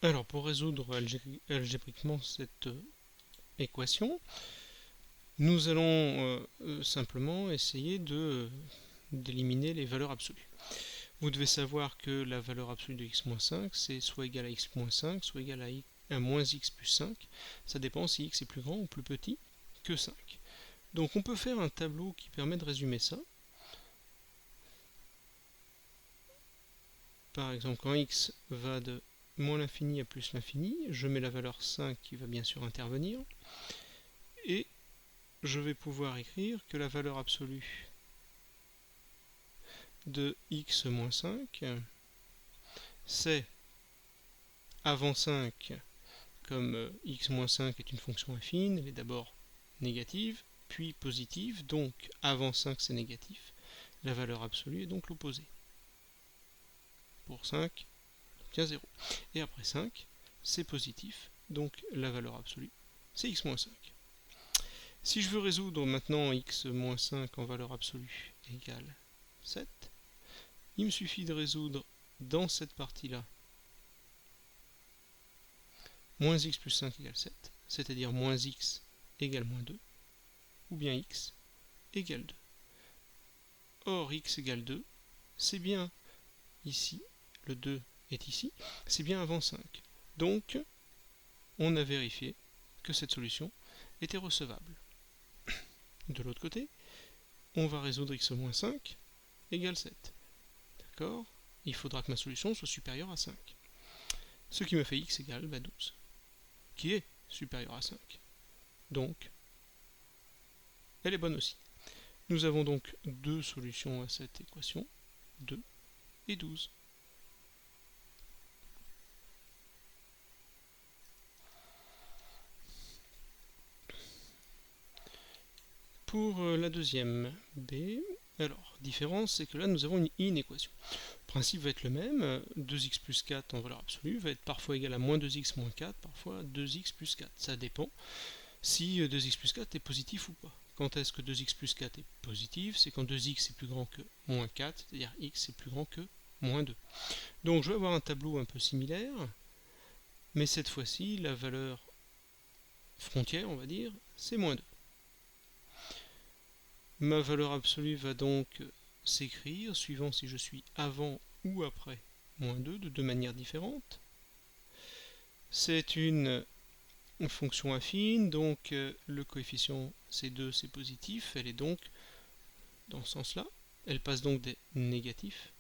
Alors, pour résoudre algébriquement cette équation, nous allons simplement essayer d'éliminer les valeurs absolues. Vous devez savoir que la valeur absolue de x-5, c'est soit égal à x-5, soit égal à moins x plus 5. Ça dépend si x est plus grand ou plus petit que 5. Donc on peut faire un tableau qui permet de résumer ça. Par exemple, quand x va de moins l'infini à plus l'infini, je mets la valeur 5 qui va bien sûr intervenir. Et je vais pouvoir écrire que la valeur absolue de x moins 5, c'est avant 5, comme x moins 5 est une fonction affine, elle est d'abord négative, puis positive, donc avant 5 c'est négatif, la valeur absolue est donc l'opposé. Pour 5, on obtient 0. Et après 5, c'est positif, donc la valeur absolue, c'est x moins 5. Si je veux résoudre maintenant x moins 5 en valeur absolue égale 7, il me suffit de résoudre dans cette partie-là moins x plus 5 égale 7, c'est-à-dire moins x égale moins 2, ou bien x égale 2. Or, x égale 2, c'est bien ici, le 2 est ici, c'est bien avant 5. Donc, on a vérifié que cette solution était recevable. De l'autre côté, on va résoudre x moins 5 égale 7. D'accord? Il faudra que ma solution soit supérieure à 5. Ce qui me fait x égale 12, qui est supérieur à 5. Donc, elle est bonne aussi. Nous avons donc deux solutions à cette équation, 2 et 12. Pour la deuxième B, alors, différence, c'est que là nous avons une inéquation. Le principe va être le même, 2x plus 4 en valeur absolue va être parfois égal à moins 2x moins 4, parfois 2x plus 4. Ça dépend si 2x plus 4 est positif ou pas. Quand est-ce que 2x plus 4 est positif? C'est quand 2x est plus grand que moins 4, c'est-à-dire x est plus grand que moins 2. Donc je vais avoir un tableau un peu similaire, mais cette fois-ci, la valeur frontière, on va dire, c'est moins 2. Ma valeur absolue va donc s'écrire, suivant si je suis avant ou après moins 2, de deux manières différentes. C'est une fonction affine, donc le coefficient C2 c'est positif, elle est donc dans ce sens-là, elle passe donc des négatifs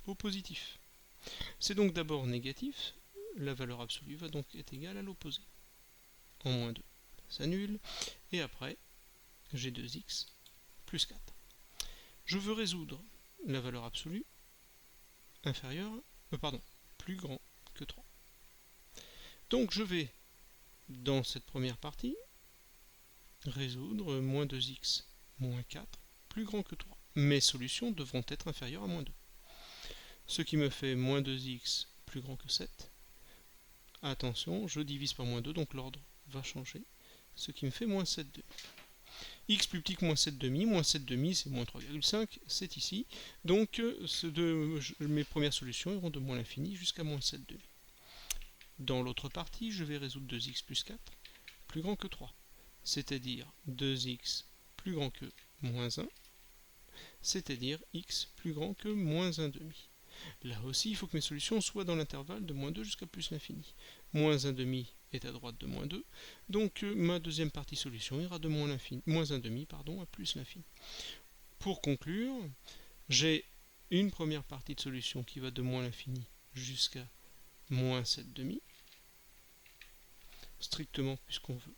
au positif. C'est donc d'abord négatif, la valeur absolue va donc être égale à l'opposé, en moins 2. Ça s'annule, et après, j'ai 2x plus 4. Je veux résoudre la valeur absolue inférieure, plus grand que 3. Donc je vais, dans cette première partie, résoudre moins 2x moins 4 plus grand que 3. Mes solutions devront être inférieures à moins 2. Ce qui me fait moins 2x plus grand que 7. Attention, je divise par moins 2, donc l'ordre va changer. Ce qui me fait moins 7 demi. X plus petit que moins 7 demi, c'est moins 3,5, c'est ici. Donc mes premières solutions iront de moins l'infini jusqu'à moins 7 demi. Dans l'autre partie, je vais résoudre 2x plus 4 plus grand que 3, c'est-à-dire 2x plus grand que moins 1, c'est-à-dire x plus grand que moins 1 demi. Là aussi, il faut que mes solutions soient dans l'intervalle de moins 2 jusqu'à plus l'infini. Moins 1 demi est à droite de moins 2, donc ma deuxième partie solution ira de moins 1 demi à plus l'infini. Pour conclure, j'ai une première partie de solution qui va de moins l'infini jusqu'à moins 7 demi, strictement puisqu'on veut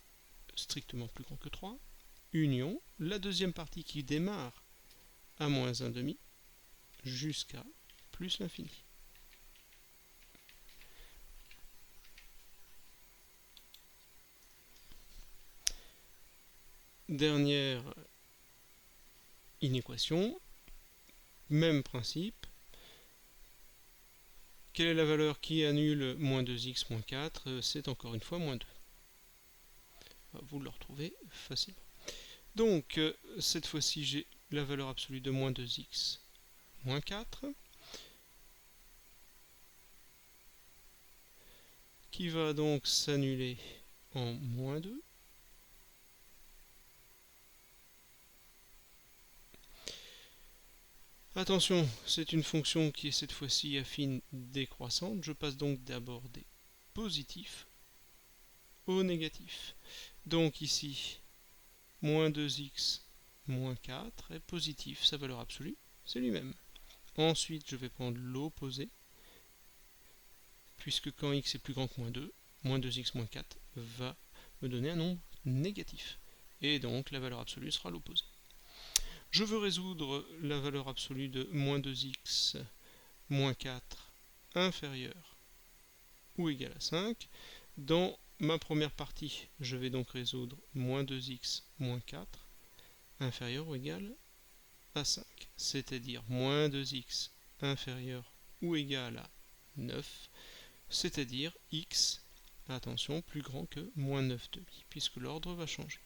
strictement plus grand que 3, union, la deuxième partie qui démarre à moins 1 demi jusqu'à plus l'infini. Dernière inéquation, même principe. Quelle est la valeur qui annule moins 2x moins 4? C'est encore une fois moins 2. Vous le retrouvez facilement. Donc, cette fois-ci, j'ai la valeur absolue de moins 2x moins 4. qui va donc s'annuler en moins 2. Attention, c'est une fonction qui est cette fois-ci affine décroissante. Je passe donc d'abord des positifs au négatif. Donc ici, moins 2x moins 4 est positif, sa valeur absolue, c'est lui-même. Ensuite, je vais prendre l'opposé, puisque quand x est plus grand que moins 2x moins 4 va me donner un nombre négatif. Et donc, la valeur absolue sera l'opposé. Je veux résoudre la valeur absolue de moins 2x moins 4 inférieur ou égal à 5. Dans ma première partie, je vais donc résoudre moins 2x moins 4 inférieur ou égal à 5, c'est-à-dire moins 2x inférieur ou égal à 9, c'est-à-dire x, attention, plus grand que moins 9 demi, puisque l'ordre va changer.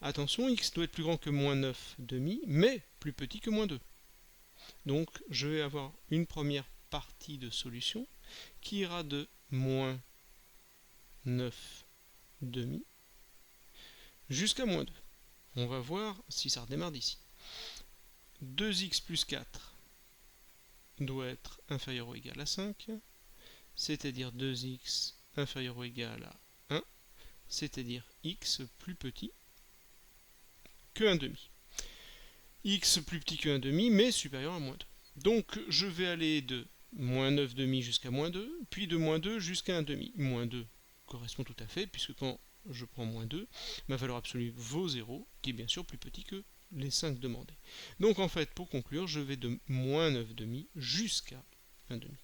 Attention, x doit être plus grand que moins 9 demi, mais plus petit que moins 2. Donc je vais avoir une première partie de solution qui ira de moins 9 demi jusqu'à moins 2. On va voir si ça redémarre d'ici. 2x plus 4 doit être inférieur ou égal à 5, c'est-à-dire 2x inférieur ou égal à 1, c'est-à-dire x plus petit que 1 demi. X plus petit que 1 demi, mais supérieur à moins 2. Donc je vais aller de moins 9 demi jusqu'à moins 2, puis de moins 2 jusqu'à 1 demi. Moins 2 correspond tout à fait, puisque quand je prends moins 2, ma valeur absolue vaut 0, qui est bien sûr plus petit que les 5 demandés. Donc en fait, pour conclure, je vais de moins 9 demi jusqu'à 1 demi.